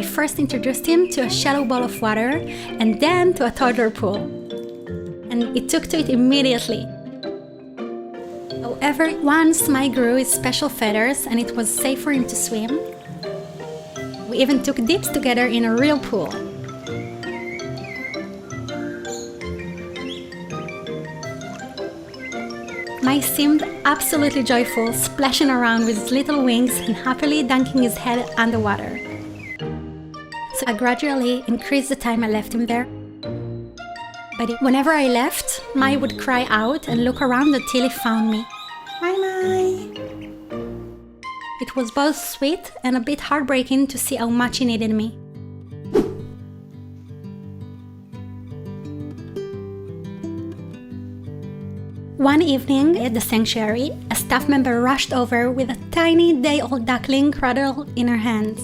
I first introduced him to a shallow bowl of water and then to a toddler pool. And it took to it immediately. However, once Mai grew his special feathers and it was safe for him to swim, we even took dips together in a real pool. Mai seemed absolutely joyful, splashing around with his little wings and happily dunking his head underwater. So I gradually increased the time I left him there. But whenever I left, Mai would cry out and look around until he found me. Mai Mai! It was both sweet and a bit heartbreaking to see how much he needed me. One evening at the sanctuary, a staff member rushed over with a tiny day-old duckling cradled in her hands.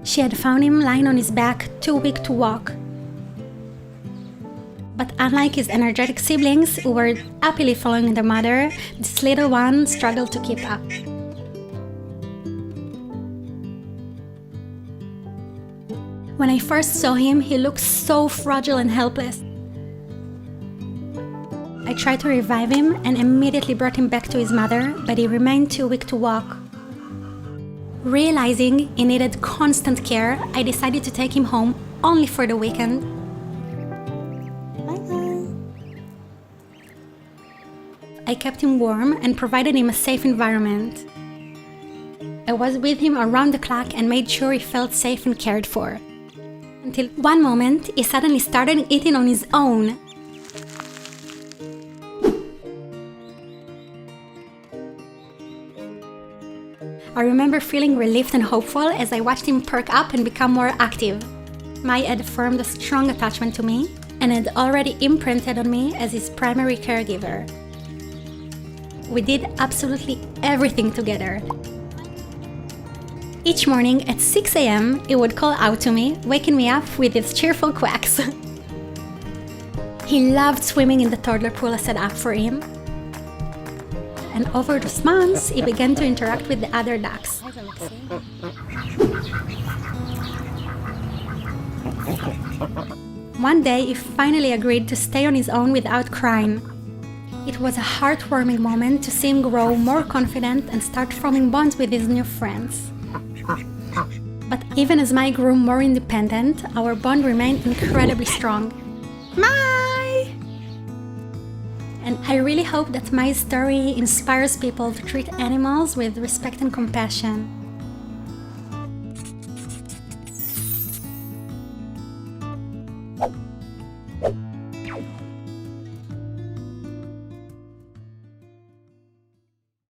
She had found him lying on his back, too weak to walk. But unlike his energetic siblings, who were happily following their mother, this little one struggled to keep up. When I first saw him, he looked so fragile and helpless. I tried to revive him and immediately brought him back to his mother, but he remained too weak to walk. Realizing he needed constant care, I decided to take him home only for the weekend. I kept him warm and provided him a safe environment. I was with him around the clock and made sure he felt safe and cared for. Until one moment, he suddenly started eating on his own. I remember feeling relieved and hopeful as I watched him perk up and become more active. Mai had formed a strong attachment to me and had already imprinted on me as his primary caregiver. We did absolutely everything together. Each morning at 6 a.m., he would call out to me, waking me up with his cheerful quacks. He loved swimming in the toddler pool I set up for him. And over those months, he began to interact with the other ducks. One day, he finally agreed to stay on his own without crying. It was a heartwarming moment to see him grow more confident and start forming bonds with his new friends. But even as Mai grew more independent, our bond remained incredibly strong. Mai! And I really hope that my story inspires people to treat animals with respect and compassion.